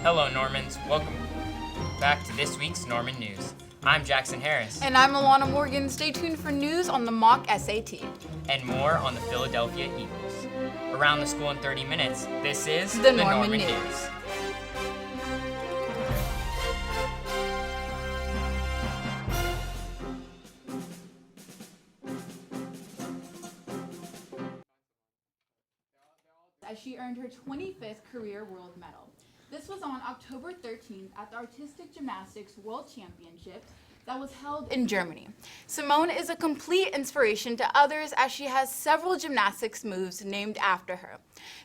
Hello, Normans. Welcome back to this week's Norman News. I'm Jackson Harris. And I'm Alana Morgan. Stay tuned for news on the mock SAT. And more on the Philadelphia Eagles. Around the school in 30 minutes, this is the Norman News. As she earned her 25th career world medal. This was on October 13th at the Artistic Gymnastics World Championship that was held in Germany. Simone is a complete inspiration to others as she has several gymnastics moves named after her.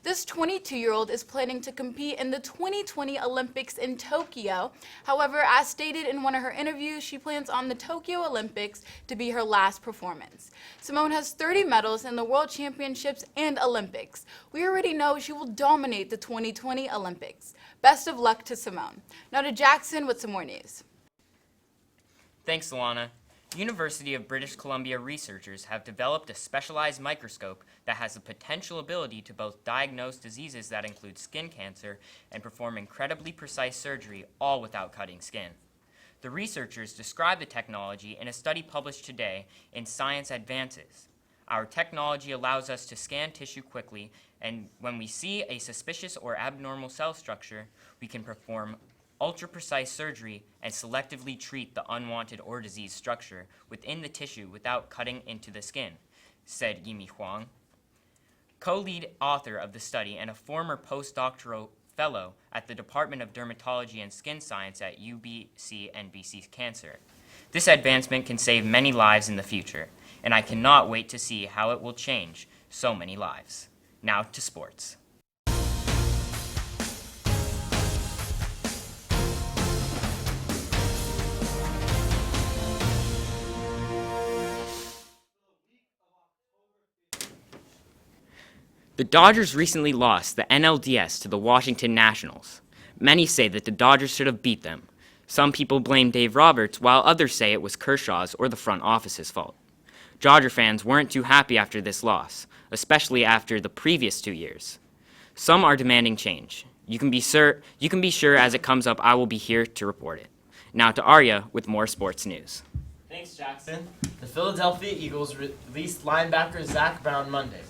This 22-year-old is planning to compete in the 2020 Olympics in Tokyo. However, as stated in one of her interviews, she plans on the Tokyo Olympics to be her last performance. Simone has 30 medals in the World Championships and Olympics. We already know she will dominate the 2020 Olympics. Best of luck to Simone. Now to Jackson with some more news. Thanks, Alana. University of British Columbia researchers have developed a specialized microscope that has the potential ability to both diagnose diseases that include skin cancer and perform incredibly precise surgery, all without cutting skin. The researchers describe the technology in a study published today in Science Advances. Our technology allows us to scan tissue quickly, and when we see a suspicious or abnormal cell structure, we can perform ultra-precise surgery and selectively treat the unwanted or diseased structure within the tissue without cutting into the skin, said Yimi Huang, co-lead author of the study and a former postdoctoral fellow at the Department of Dermatology and Skin Science at UBC and BC Cancer. This advancement can save many lives in the future, and I cannot wait to see how it will change so many lives. Now to sports. The Dodgers recently lost the NLDS to the Washington Nationals. Many say that the Dodgers should have beat them. Some people blame Dave Roberts, while others say it was Kershaw's or the front office's fault. Dodger fans weren't too happy after this loss, especially after the previous 2 years. Some are demanding change. You can be sure as it comes up I will be here to report it. Now to Arya with more sports news. Thanks, Jackson. The Philadelphia Eagles released linebacker Zach Brown Monday,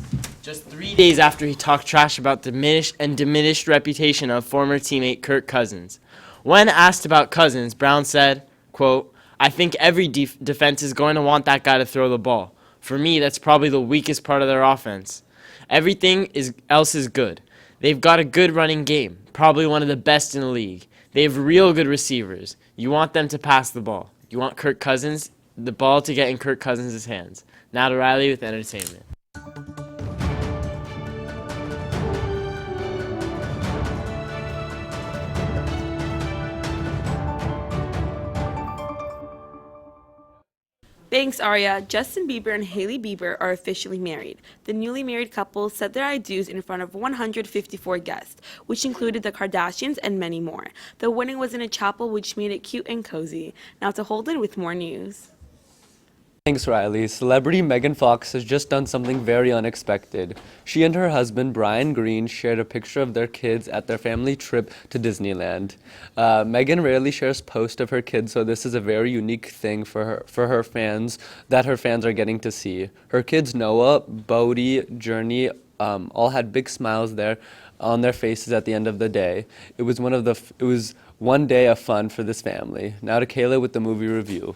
just 3 days after he talked trash about diminished reputation of former teammate Kirk Cousins. When asked about Cousins, Brown said, quote, "I think every defense is going to want that guy to throw the ball. For me, that's probably the weakest part of their offense. Everything else is good. They've got a good running game, probably one of the best in the league. They have real good receivers. You want them to pass the ball. You want the ball to get in Kirk Cousins' hands." Now to Riley with entertainment. Thanks, Arya. Justin Bieber and Hailey Bieber are officially married. The newly married couple said their I do's in front of 154 guests, which included the Kardashians and many more. The wedding was in a chapel, which made it cute and cozy. Now to Holden with more news. Thanks, Riley. Celebrity Megan Fox has just done something very unexpected. She and her husband, Brian Green, shared a picture of their kids at their family trip to Disneyland. Megan rarely shares posts of her kids, so this is a very unique thing for her fans that her fans are getting to see. Her kids, Noah, Bodhi, Journey, all had big smiles there on their faces at the end of the day. It was one day of fun for this family. Now to Kayla with the movie review.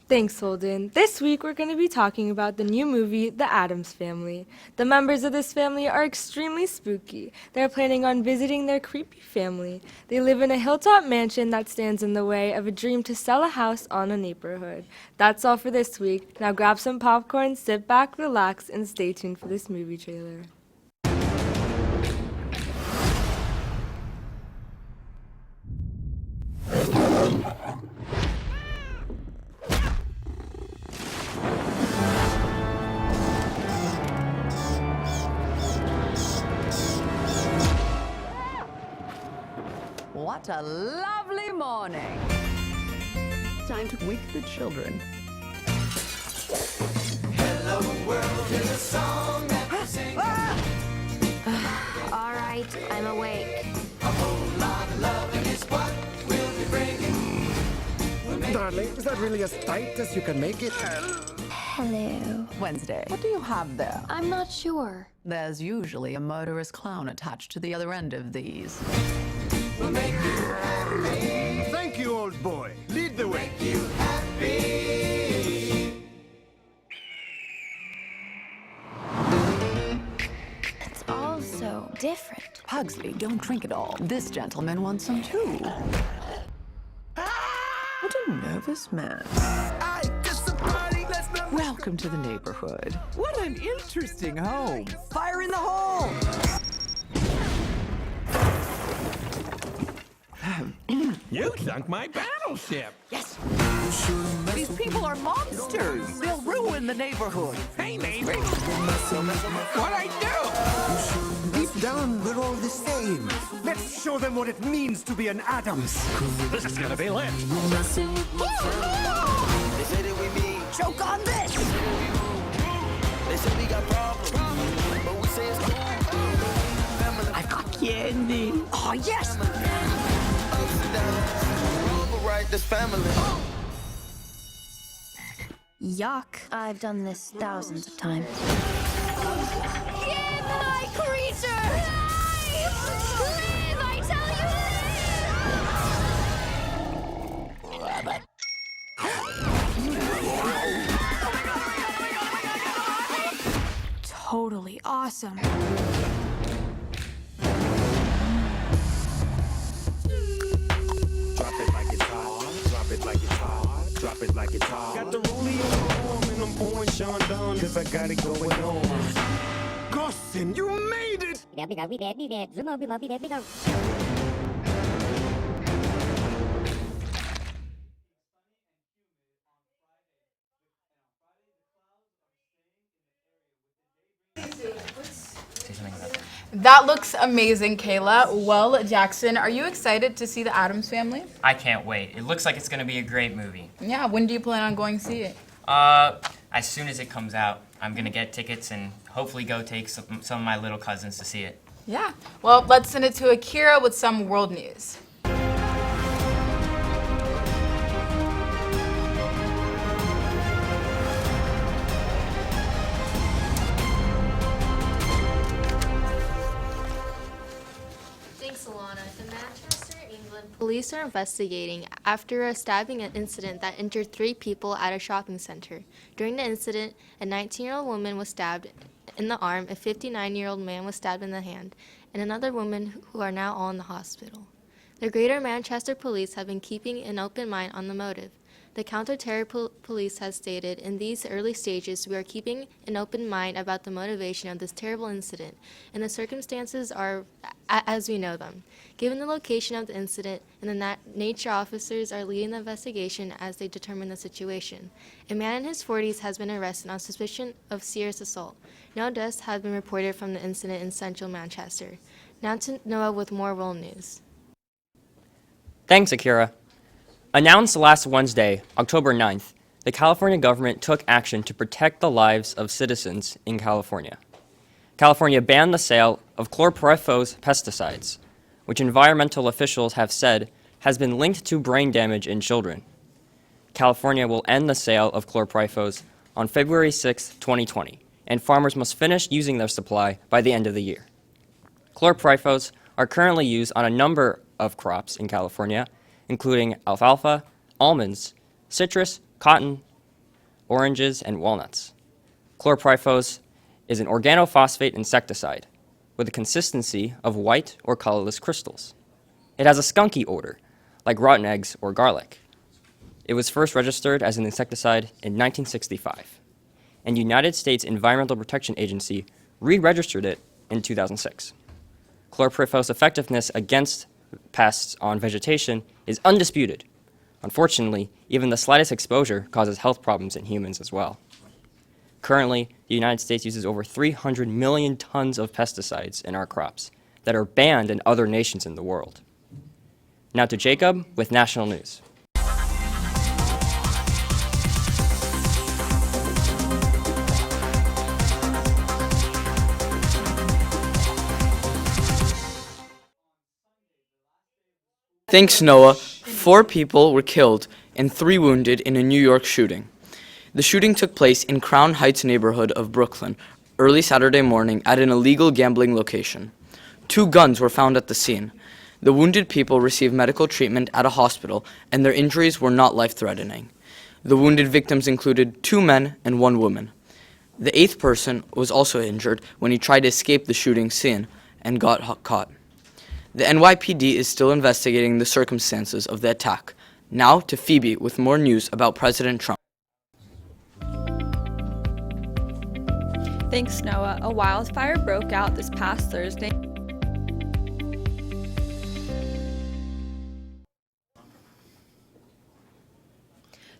Thanks, Holden. This week we're going to be talking about the new movie, The Addams Family. The members of this family are extremely spooky. They're planning on visiting their creepy family. They live in a hilltop mansion that stands in the way of a dream to sell a house on a neighborhood. That's all for this week. Now grab some popcorn, sit back, relax, and stay tuned for this movie trailer. What a lovely morning. Time to wake the children. Hello world is a song that we sing. All right, I'm awake. A darling. Is that really as tight as you can make it? Hello. Wednesday. What do you have there? I'm not sure. There's usually a murderous clown attached to the other end of these. Thank you, old boy. Lead the way. It's all so different. Pugsley, don't drink it all. This gentleman wants some too. What a nervous man. Welcome to the neighborhood. What an interesting home. Fire in the hole! You sunk my battleship. Yes! These people are monsters. They'll ruin the neighborhood. Hey, neighbor. What'd I do? Deep down, we're all the same. Let's show them what it means to be an Addams. This is gonna be lit. Choke on this! I've got candy. Oh, yes! Yuck. I've done this thousands of times. Give my creature! Live! I tell you, live! Totally awesome. Drop it like it's hot. Drop it like it's hot. Drop it like it's hot. Got the rollie on my arm and I'm pouring Sean down cause I got it going on. Gossin, you made it! That looks amazing, Kayla. Well, Jackson, are you excited to see the Addams Family? I can't wait. It looks like it's going to be a great movie. Yeah, when do you plan on going to see it? As soon as it comes out, I'm going to get tickets and hopefully go take some of my little cousins to see it. Yeah. Well, let's send it to Akira with some world news. Thanks, Alana. In Manchester, England, police are investigating after a stabbing incident that injured 3 people at a shopping center. During the incident, a 19-year-old woman was stabbed in the arm, a 59-year-old man was stabbed in the hand, and another woman who are now all in the hospital. The Greater Manchester Police have been keeping an open mind on the motive. The counter-terror police has stated, in these early stages, we are keeping an open mind about the motivation of this terrible incident, and the circumstances are as we know them. Given the location of the incident and the nature, officers are leading the investigation as they determine the situation. A man in his 40s has been arrested on suspicion of serious assault. No deaths have been reported from the incident in central Manchester. Now to Noah with more world news. Thanks, Akira. Announced last Wednesday, October 9th, the California government took action to protect the lives of citizens in California. California banned the sale of chlorpyrifos pesticides, which environmental officials have said has been linked to brain damage in children. California will end the sale of chlorpyrifos on February 6, 2020, and farmers must finish using their supply by the end of the year. Chlorpyrifos are currently used on a number of crops in California, including alfalfa, almonds, citrus, cotton, oranges, and walnuts. Chlorpyrifos is an organophosphate insecticide with a consistency of white or colorless crystals. It has a skunky odor, like rotten eggs or garlic. It was first registered as an insecticide in 1965, and United States Environmental Protection Agency re-registered it in 2006. Chlorpyrifos' effectiveness against pests on vegetation is undisputed. Unfortunately, even the slightest exposure causes health problems in humans as well. Currently, the United States uses over 300 million tons of pesticides in our crops that are banned in other nations in the world. Now to Jacob with national news. Thanks, Noah. 4 people were killed and 3 wounded in a New York shooting. The shooting took place in Crown Heights neighborhood of Brooklyn early Saturday morning at an illegal gambling location. 2 guns were found at the scene. The wounded people received medical treatment at a hospital, and their injuries were not life-threatening. The wounded victims included 2 men and 1 woman. The 8th person was also injured when he tried to escape the shooting scene and got caught. The NYPD is still investigating the circumstances of the attack. Now to Phoebe with more news about President Trump. Thanks, Noah. A wildfire broke out this past Thursday.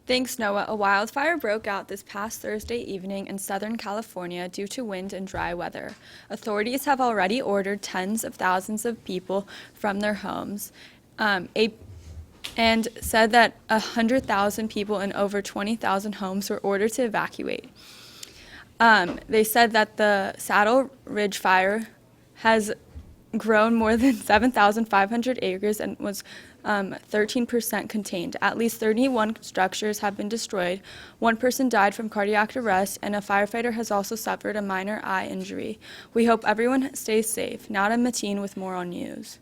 Thanks, Noah. A wildfire broke out this past Thursday evening in Southern California due to wind and dry weather. Authorities have already ordered tens of thousands of people from their homes and said that 100,000 people in over 20,000 homes were ordered to evacuate. They said that the Saddle Ridge fire has grown more than 7,500 acres and was 13% contained. At least 31 structures have been destroyed. 1 person died from cardiac arrest, and a firefighter has also suffered a minor eye injury. We hope everyone stays safe. Now to Mateen with more on news.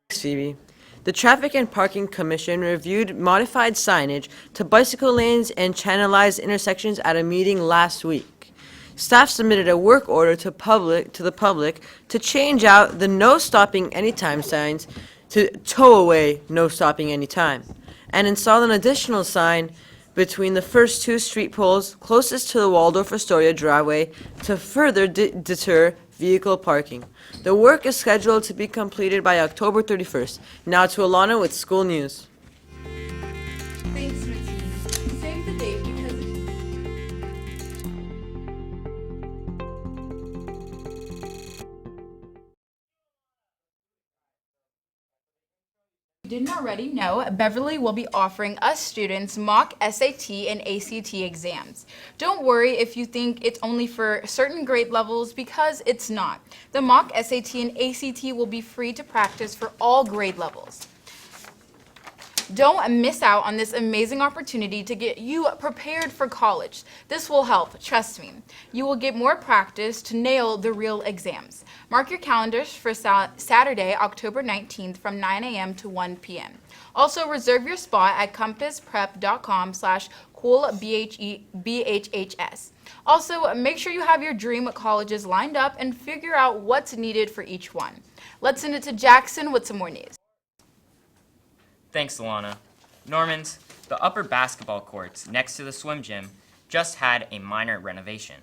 Thanks, Phoebe. The Traffic and Parking Commission reviewed modified signage to bicycle lanes and channelized intersections at a meeting last week. Staff submitted a work order to the public to change out the no stopping anytime signs to tow away no stopping anytime, and install an additional sign between the first 2 street poles closest to the Waldorf Astoria driveway to further deter vehicle parking. The work is scheduled to be completed by October 31st. Now to Alana with school news. Thanks, Mateen. Save the date because if you didn't already know, Beverly will be offering us students mock SAT and ACT exams. Don't worry if you think it's only for certain grade levels, because it's not. The mock SAT and ACT will be free to practice for all grade levels. Don't miss out on this amazing opportunity to get you prepared for college. This will help, trust me. You will get more practice to nail the real exams. Mark your calendars for Saturday, October 19th from 9 a.m. to 1 p.m. Also, reserve your spot at compassprep.com/coolbhs. Also, make sure you have your dream colleges lined up and figure out what's needed for each one. Let's send it to Jackson with some more news. Thanks, Alana. Normans, the upper basketball courts next to the swim gym just had a minor renovation.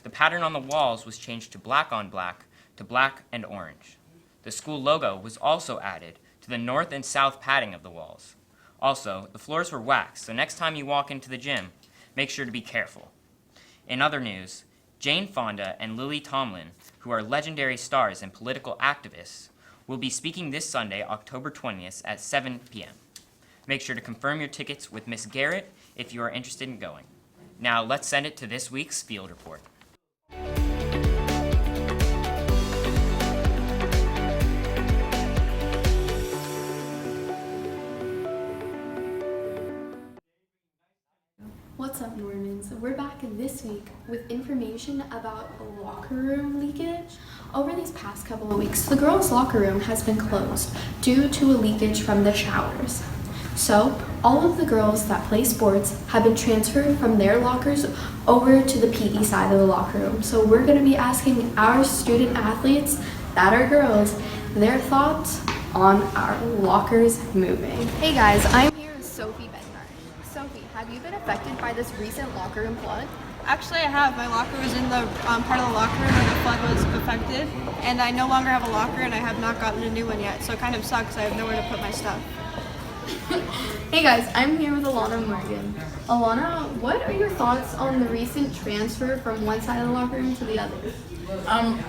The pattern on the walls was changed to black on black to black and orange. The school logo was also added to the north and south padding of the walls. Also, the floors were waxed, so next time you walk into the gym, make sure to be careful. In other news, Jane Fonda and Lily Tomlin, who are legendary stars and political activists, will be speaking this Sunday, October 20th at 7 p.m. Make sure to confirm your tickets with Miss Garrett if you are interested in going. Now let's send it to this week's field report. What's up, Normans? We're back this week with information about a locker room leakage. Over these past couple of weeks, the girls' locker room has been closed due to a leakage from the showers. So, all of the girls that play sports have been transferred from their lockers over to the PE side of the locker room. So we're going to be asking our student athletes that are girls their thoughts on our lockers moving. Hey guys, I'm here with Sophie Bednarsh. Sophie, have you been affected by this recent locker room flood? Actually, I have. My locker was in the part of the locker room where the flood was affected, and I no longer have a locker, and I have not gotten a new one yet, so it kind of sucks. I have nowhere to put my stuff. Hey guys, I'm here with Alana Morgan. Alana, what are your thoughts on the recent transfer from one side of the locker room to the other?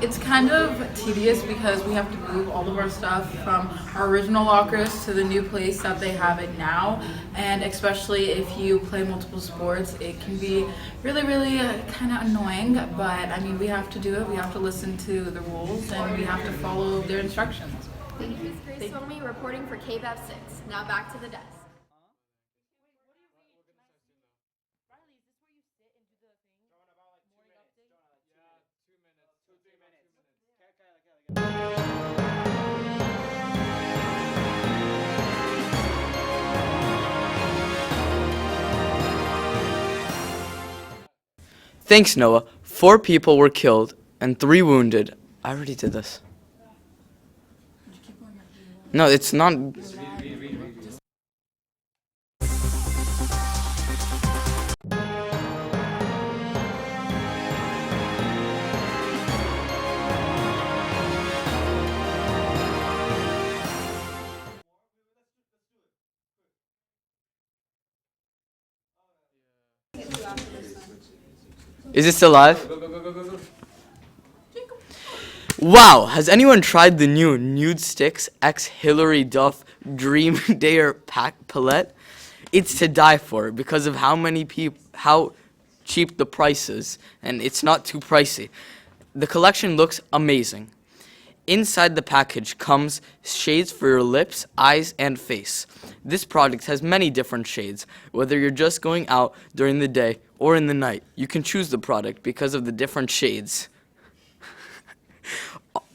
It's kind of tedious because we have to move all of our stuff from our original lockers to the new place that they have it now, and especially if you play multiple sports, it can be really kind of annoying, but I mean, we have to do it. We have to listen to the rules and we have to follow their instructions. Thank you. This is Suomi reporting for KBEV 6. Now back to the desk. Thanks, Noah. 4 people were killed and 3 wounded. I already did this. No, it's not. Is it still live? Wow, has anyone tried the new Nude Sticks X Hillary Duff Dream Dayer Pack Palette? It's to die for because of how cheap the price is, and it's not too pricey. The collection looks amazing. Inside the package comes shades for your lips, eyes, and face. This product has many different shades. Whether you're just going out during the day or in the night, you can choose the product because of the different shades.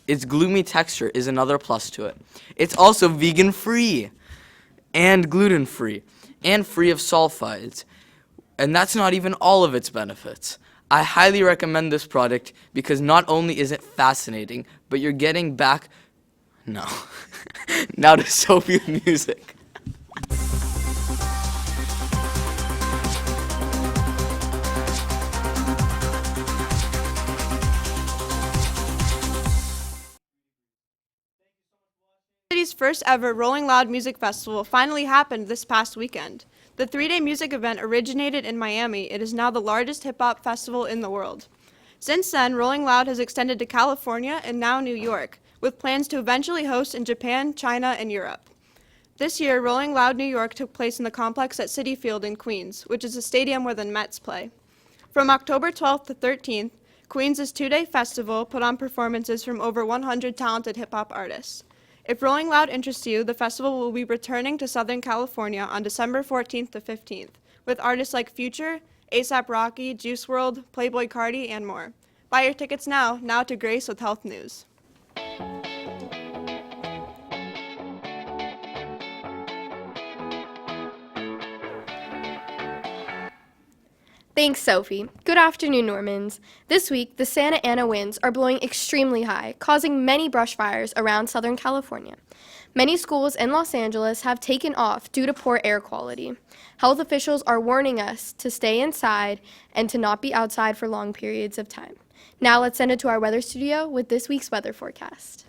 Its gloomy texture is another plus to it. It's also vegan-free and gluten-free and free of sulfides. And that's not even all of its benefits. I highly recommend this product because not only is it fascinating, but you're getting back... No. Now to Sophie music. City's first ever Rolling Loud Music Festival finally happened this past weekend. The 3-day music event originated in Miami. It is now the largest hip-hop festival in the world. Since then, Rolling Loud has extended to California and now New York, with plans to eventually host in Japan, China, and Europe. This year, Rolling Loud New York took place in the complex at Citi Field in Queens, which is a stadium where the Mets play. From October 12th to 13th, Queens' 2-day festival put on performances from over 100 talented hip-hop artists. If Rolling Loud interests you, the festival will be returning to Southern California on December 14th to 15th, with artists like Future, A$AP Rocky, Juice WRLD, Playboi Carti, and more. Buy your tickets now to Grace with Health News. Thanks, Sophie. Good afternoon, Normans. This week, the Santa Ana winds are blowing extremely high, causing many brush fires around Southern California. Many schools in Los Angeles have taken off due to poor air quality. Health officials are warning us to stay inside and to not be outside for long periods of time. Now let's send it to our weather studio with this week's weather forecast.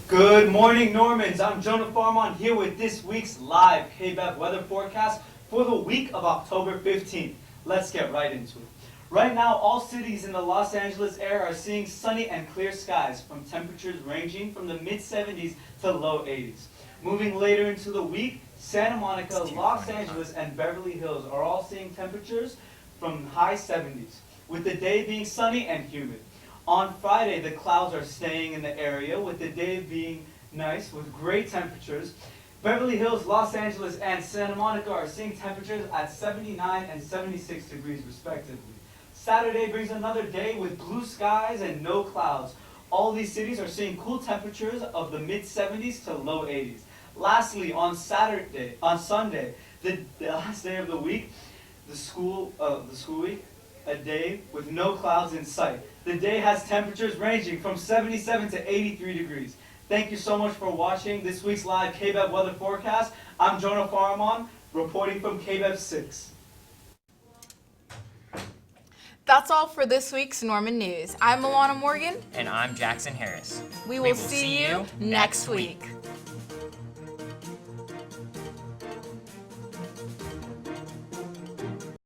Good morning, Normans. I'm Jonah Farmon here with this week's live KBEV weather forecast for the week of October 15th. Let's get right into it. Right now, all cities in the Los Angeles area are seeing sunny and clear skies from temperatures ranging from the mid-70s to low 80s. Moving later into the week, Santa Monica, Los Angeles, and Beverly Hills are all seeing temperatures from high 70s, with the day being sunny and humid. On Friday, the clouds are staying in the area, with the day being nice with great temperatures. Beverly Hills, Los Angeles, and Santa Monica are seeing temperatures at 79 and 76 degrees respectively. Saturday brings another day with blue skies and no clouds. All these cities are seeing cool temperatures of the mid-70s to low 80s. Lastly, on Sunday, the last day of the week, the school week, a day with no clouds in sight. The day has temperatures ranging from 77 to 83 degrees. Thank you so much for watching this week's live KBEV weather forecast. I'm Jonah Farmon, reporting from KBEV 6. That's all for this week's Norman News. I'm Alana Morgan. And I'm Jackson Harris. We will see you next week.